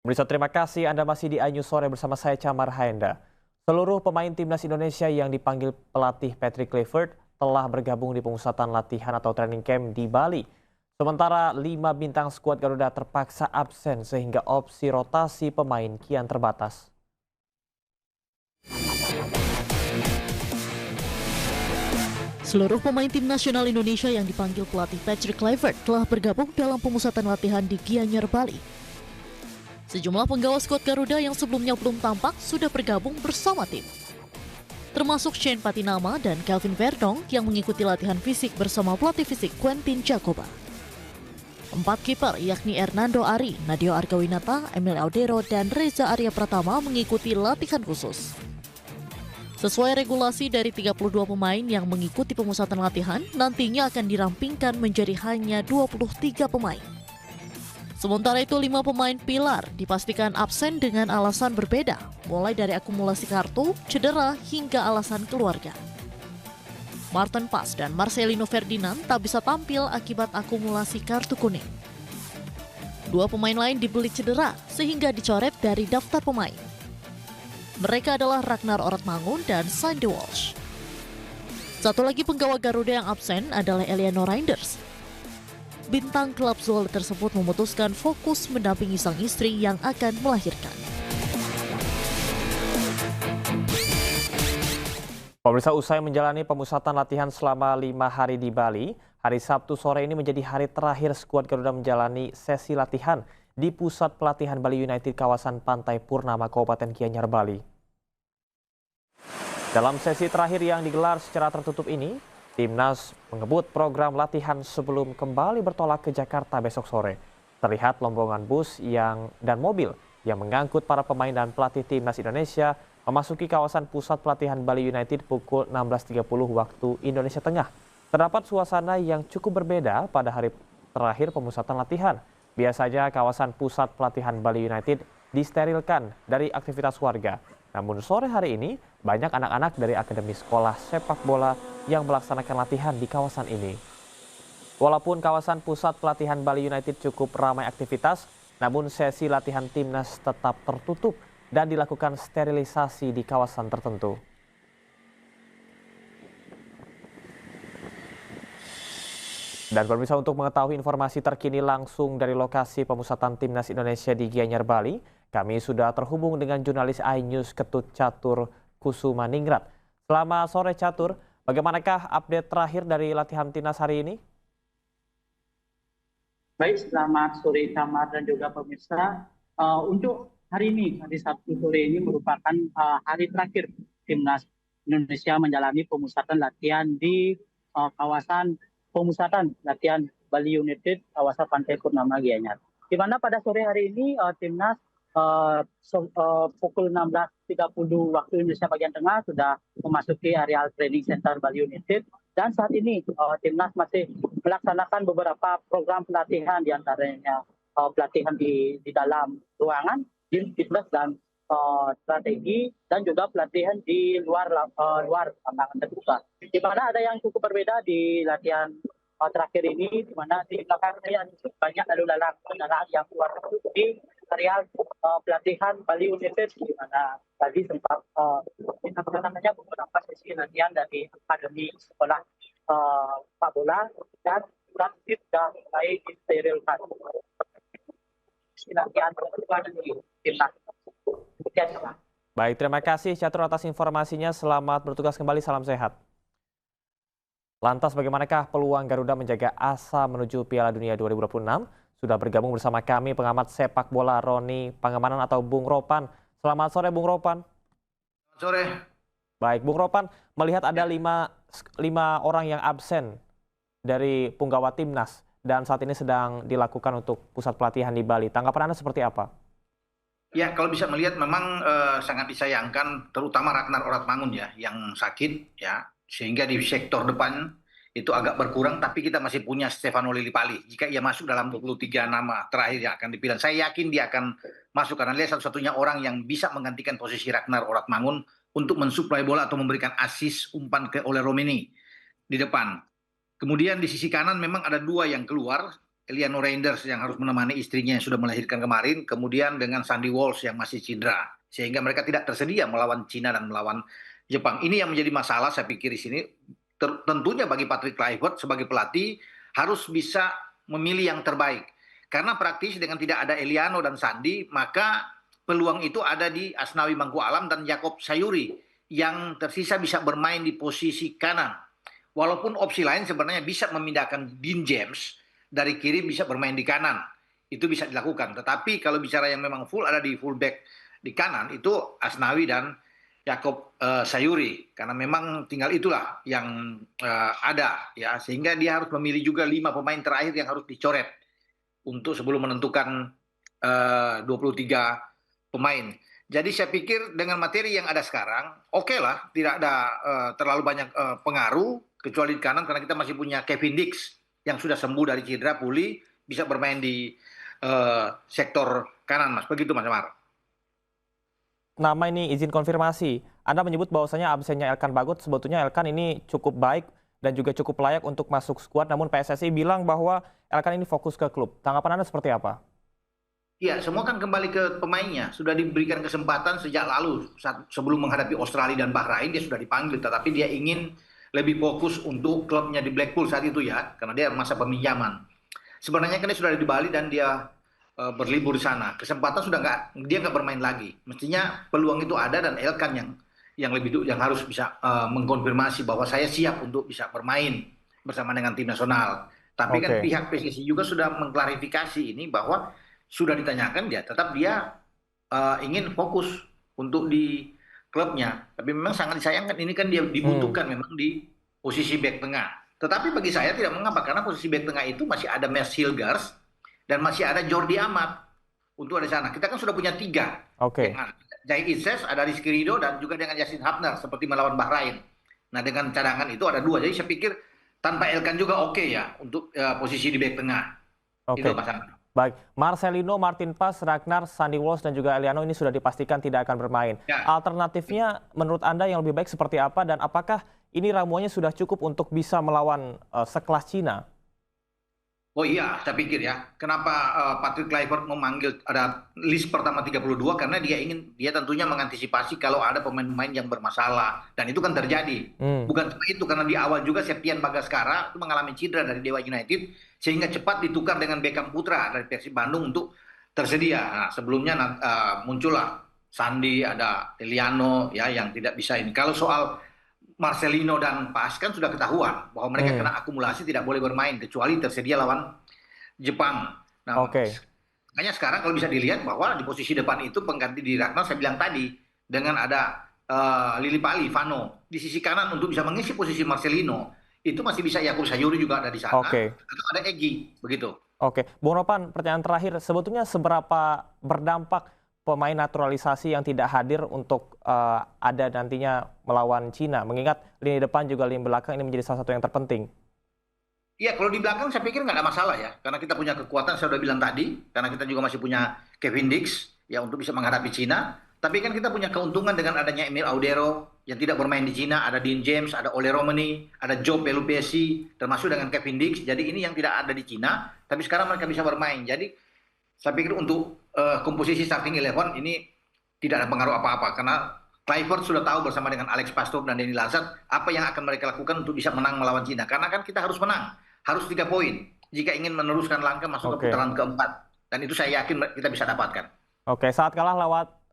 Pemirsa, terima kasih Anda masih di iNews Sore bersama saya Camar Haenda. Seluruh pemain timnas Indonesia yang dipanggil pelatih Patrick Kluivert telah bergabung di pemusatan latihan atau training camp di Bali. Sementara 5 bintang skuad Garuda terpaksa absen sehingga opsi rotasi pemain kian terbatas. Seluruh pemain tim nasional Indonesia yang dipanggil pelatih Patrick Kluivert telah bergabung dalam pemusatan latihan di Gianyar, Bali. Sejumlah penggawa skuad Garuda yang sebelumnya belum tampak sudah bergabung bersama tim. Termasuk Shane Patinama dan Kelvin Verdong yang mengikuti latihan fisik bersama pelatih fisik Quentin Jacoba. 4 kiper yakni Hernando Ari, Nadio Argawinata, Emil Audero, dan Reza Arya Pratama mengikuti latihan khusus. Sesuai regulasi dari 32 pemain yang mengikuti pemusatan latihan, nantinya akan dirampingkan menjadi hanya 23 pemain. Sementara itu 5 pemain pilar dipastikan absen dengan alasan berbeda, mulai dari akumulasi kartu, cedera, hingga alasan keluarga. Martin Pas dan Marcelino Ferdinand tak bisa tampil akibat akumulasi kartu kuning. 2 pemain lain dibeli cedera sehingga dicoret dari daftar pemain. Mereka adalah Ragnar Oratmangun dan Sandy Walsh. Satu lagi penggawa Garuda yang absen adalah Eliano Reinders. Bintang klub Zwolle tersebut memutuskan fokus mendampingi sang istri yang akan melahirkan. Pemirsa, usai menjalani pemusatan latihan selama 5 hari di Bali, hari Sabtu sore ini menjadi hari terakhir skuad Garuda menjalani sesi latihan di Pusat Pelatihan Bali United kawasan Pantai Purnama, Kabupaten Gianyar, Bali. Dalam sesi terakhir yang digelar secara tertutup ini, Timnas mengebut program latihan sebelum kembali bertolak ke Jakarta besok sore. Terlihat rombongan bus dan mobil yang mengangkut para pemain dan pelatih Timnas Indonesia memasuki kawasan Pusat Pelatihan Bali United pukul 16.30 waktu Indonesia Tengah. Terdapat suasana yang cukup berbeda pada hari terakhir pemusatan latihan. Biasanya kawasan Pusat Pelatihan Bali United disterilkan dari aktivitas warga. Namun sore hari ini banyak anak-anak dari Akademi Sekolah Sepak Bola yang melaksanakan latihan di kawasan ini. Walaupun kawasan Pusat Pelatihan Bali United cukup ramai aktivitas, namun sesi latihan timnas tetap tertutup dan dilakukan sterilisasi di kawasan tertentu. Dan pemirsa, untuk mengetahui informasi terkini langsung dari lokasi pemusatan Timnas Indonesia di Gianyar, Bali, kami sudah terhubung dengan jurnalis iNews Ketut Catur Kusumaningrat. Selamat sore Catur, bagaimanakah update terakhir dari latihan Timnas hari ini? Baik, selamat sore Camar dan juga pemirsa. Untuk hari ini, hari Sabtu sore ini merupakan hari terakhir Timnas Indonesia menjalani pemusatan latihan di kawasan pemusatan latihan Bali United kawasan Pantai Purnama Gianyar. Di mana pada sore hari ini Timnas pukul 16.30 waktu Indonesia bagian tengah sudah memasuki areal training center Bali United, dan saat ini Timnas masih melaksanakan beberapa program pelatihan, diantaranya pelatihan di dalam ruangan, di fitness dan strategi, dan juga pelatihan di luar lapangan terbuka. Di mana ada yang cukup berbeda di latihan terakhir ini, di mana di belakang saya banyak lalu lalang kendaraan yang keluar masuk di areal pelatihan Bali United, di mana tadi sempat kita namanya beberapa sesi latihan dari Akademi Sekolah Sepak Bola, dan praktis sudah mulai disterilkan. Latihan kedua dari timnas. Baik, terima kasih Catur atas informasinya. Selamat bertugas kembali, salam sehat. Lantas bagaimanakah peluang Garuda menjaga asa menuju Piala Dunia 2026? Sudah bergabung bersama kami pengamat sepak bola Roni Pangemanan atau Bung Ropan. Selamat sore Bung Ropan. Selamat sore. Baik, Bung Ropan, melihat ada lima orang yang absen dari punggawa timnas dan saat ini sedang dilakukan untuk pusat pelatihan di Bali. Tanggapan Anda seperti apa? Ya, kalau bisa melihat memang sangat disayangkan, terutama Ragnar Oratmangun ya, yang sakit ya, sehingga di sektor depan itu agak berkurang, tapi kita masih punya Stefano Lillipali. Jika ia masuk dalam 23 nama terakhir yang akan dipilih, saya yakin dia akan masuk karena dia satu-satunya orang yang bisa menggantikan posisi Ragnar Oratmangun untuk mensuplai bola atau memberikan asis umpan oleh Romeni di depan. Kemudian di sisi kanan memang ada 2 yang keluar, Eliano Reinders yang harus menemani istrinya yang sudah melahirkan kemarin, kemudian dengan Sandy Walsh yang masih cedera, sehingga mereka tidak tersedia melawan Cina dan melawan Jepang. Ini yang menjadi masalah saya pikir di sini. Tentunya bagi Patrick Kluivert sebagai pelatih harus bisa memilih yang terbaik. Karena praktis dengan tidak ada Eliano dan Sandy, maka peluang itu ada di Asnawi Mangku Alam dan Jakob Sayuri yang tersisa bisa bermain di posisi kanan. Walaupun opsi lain sebenarnya bisa memindahkan Dean James dari kiri bisa bermain di kanan. Itu bisa dilakukan. Tetapi kalau bicara yang memang full ada di fullback di kanan itu Asnawi dan Jakob Sayuri. Karena memang tinggal itulah yang ada ya, sehingga dia harus memilih juga 5 pemain terakhir yang harus dicoret untuk sebelum menentukan 23 pemain. Jadi saya pikir dengan materi yang ada sekarang, oke lah, tidak ada terlalu banyak pengaruh, kecuali di kanan karena kita masih punya Kevin Dix yang sudah sembuh dari cedera, pulih, bisa bermain di sektor kanan, Mas. Begitu, Mas Amar. Nama ini izin konfirmasi. Anda menyebut bahwasanya absennya Elkan Bagot, sebetulnya Elkan ini cukup baik dan juga cukup layak untuk masuk skuad, namun PSSI bilang bahwa Elkan ini fokus ke klub. Tanggapan Anda seperti apa? Iya, semua kan kembali ke pemainnya. Sudah diberikan kesempatan sejak lalu. Sebelum menghadapi Australia dan Bahrain, dia sudah dipanggil. Tetapi dia ingin lebih fokus untuk klubnya di Blackpool saat itu ya. Karena dia masa peminjaman. Sebenarnya kan dia sudah di Bali dan dia berlibur di sana. Kesempatan sudah dia nggak bermain lagi. Mestinya peluang itu ada dan Elkan yang harus bisa mengkonfirmasi bahwa saya siap untuk bisa bermain bersama dengan tim nasional. Tapi kan pihak PSSI juga sudah mengklarifikasi ini bahwa sudah ditanyakan tetap dia ingin fokus untuk di klubnya. Tapi memang sangat disayangkan ini kan dia dibutuhkan memang di posisi bek tengah. Tetapi bagi saya tidak mengapa karena posisi bek tengah itu masih ada Mes Hilgers dan masih ada Jordi Amat untuk ada sana. Kita kan sudah punya 3. Oke. Jai Itzes, ada Rizky Ridho dan juga dengan Yasin Hapner seperti melawan Bahrain. Nah dengan cadangan itu ada 2. Jadi saya pikir tanpa Elkan juga oke ya untuk posisi di bek tengah. Oke. Itu masalah. Baik, Marcelino, Martin Pas, Ragnar, Sandy Walsh, dan juga Eliano ini sudah dipastikan tidak akan bermain. Ya. Alternatifnya menurut Anda yang lebih baik seperti apa dan apakah ini ramuannya sudah cukup untuk bisa melawan sekelas Cina? Oh iya, saya pikir ya. Kenapa Patrick Kluivert memanggil ada list pertama 32 karena dia tentunya mengantisipasi kalau ada pemain-pemain yang bermasalah dan itu kan terjadi. Bukan cuma itu karena di awal juga Septian Bagaskara itu mengalami cedera dari Dewa United sehingga cepat ditukar dengan Beckham Putra dari Persib Bandung untuk tersedia. Nah, sebelumnya muncullah Sandy, ada Eliano ya yang tidak bisa ini. Kalau soal Marcelino dan Pas kan sudah ketahuan bahwa mereka kena akumulasi tidak boleh bermain kecuali tersedia lawan Jepang. Nah, makanya sekarang kalau bisa dilihat bahwa di posisi depan itu pengganti di Ragnar saya bilang tadi dengan ada Lili Pali, Vano di sisi kanan untuk bisa mengisi posisi Marcelino itu masih bisa Jakob Sayuri juga ada di sana. Atau ada Egy begitu. Oke, Bung Ropan, pertanyaan terakhir sebetulnya seberapa berdampak pemain naturalisasi yang tidak hadir untuk ada nantinya melawan Cina, mengingat lini depan juga lini belakang ini menjadi salah satu yang terpenting. Iya, kalau di belakang saya pikir nggak ada masalah ya, karena kita punya kekuatan, saya sudah bilang tadi, karena kita juga masih punya Kevin Dix ya untuk bisa menghadapi Cina. Tapi kan kita punya keuntungan dengan adanya Emil Audero yang tidak bermain di Cina, ada Dean James, ada Ole Romani, ada Joe Pelupesi, termasuk dengan Kevin Dix. Jadi ini yang tidak ada di Cina, tapi sekarang mereka bisa bermain. Jadi saya pikir untuk komposisi starting 11 ini tidak ada pengaruh apa-apa karena Kluivert sudah tahu bersama dengan Alex Pastoor dan Denny Lazzat apa yang akan mereka lakukan untuk bisa menang melawan Cina. Karena kan kita harus menang, harus 3 poin jika ingin meneruskan langkah masuk ke putaran keempat. Dan itu saya yakin kita bisa dapatkan. Oke, saat kalah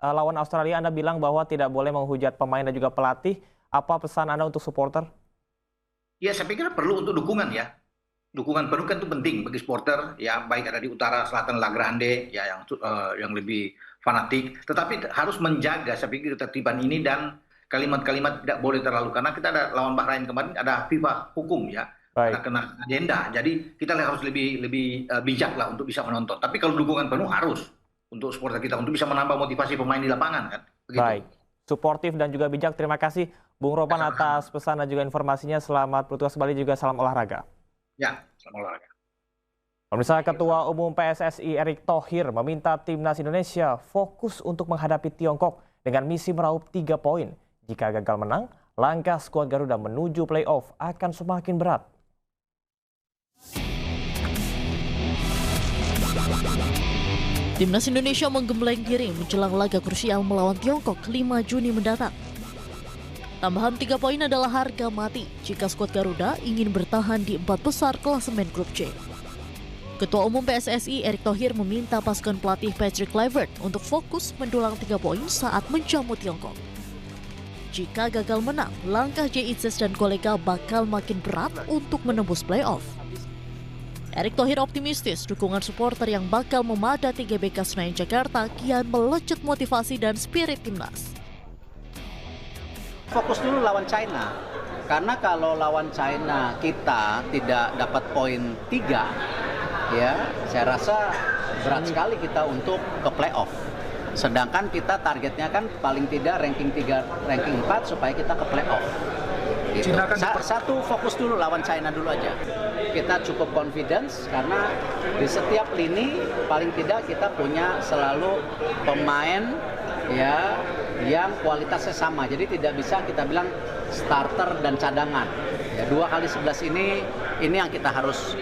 lawan Australia Anda bilang bahwa tidak boleh menghujat pemain dan juga pelatih. Apa pesan Anda untuk supporter? Ya saya pikir perlu untuk dukungan ya. Dukungan penuh kan itu penting bagi supporter ya, baik ada di utara, selatan, La Grande ya yang lebih fanatik, tetapi harus menjaga saya pikir ketertiban ini dan kalimat-kalimat tidak boleh terlalu karena kita ada lawan Bahrain kemarin ada FIFA hukum ya. Karena kena agenda. Jadi kita harus lebih bijak lah untuk bisa menonton. Tapi kalau dukungan penuh harus untuk supporter kita untuk bisa menambah motivasi pemain di lapangan kan. Begitu. Baik. Suportif dan juga bijak. Terima kasih Bung Ropan atas pesan dan juga informasinya. Selamat bertugas kembali juga salam olahraga. Ya, selamat olahraga. Pemirsa, Ketua Umum PSSI Erick Thohir meminta timnas Indonesia fokus untuk menghadapi Tiongkok dengan misi meraup 3 poin. Jika gagal menang, langkah skuad Garuda menuju play-off akan semakin berat. Timnas Indonesia menggembleng diri menjelang laga krusial melawan Tiongkok 5 Juni mendatang. Tambahan 3 poin adalah harga mati jika skuad Garuda ingin bertahan di 4 besar klasemen grup C. Ketua Umum PSSI Erick Thohir meminta pasukan pelatih Patrick Kluivert untuk fokus mendulang 3 poin saat menjamu Tiongkok. Jika gagal menang, langkah Jay Itzes dan kolega bakal makin berat untuk menembus playoff. Erick Thohir optimistis dukungan supporter yang bakal memadati GBK Senayan Jakarta kian melecut motivasi dan spirit timnas. Fokus dulu lawan China, karena kalau lawan China kita tidak dapat poin 3, ya saya rasa berat sekali kita untuk ke playoff. Sedangkan kita targetnya kan paling tidak ranking 3, ranking 4 supaya kita ke playoff. Gitu. Satu fokus dulu lawan China dulu aja. Kita cukup confidence karena di setiap lini paling tidak kita punya selalu pemain ya yang kualitasnya sama. Jadi tidak bisa kita bilang starter dan cadangan. Ya, 2x11 ini yang kita harus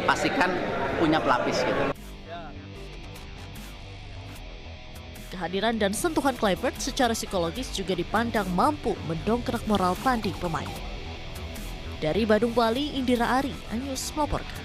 pastikan punya pelapis gitu. Kehadiran dan sentuhan Kluivert secara psikologis juga dipandang mampu mendongkrak moral tanding pemain. Dari Badung, Bali, Indira Ari, Anyus melaporkan.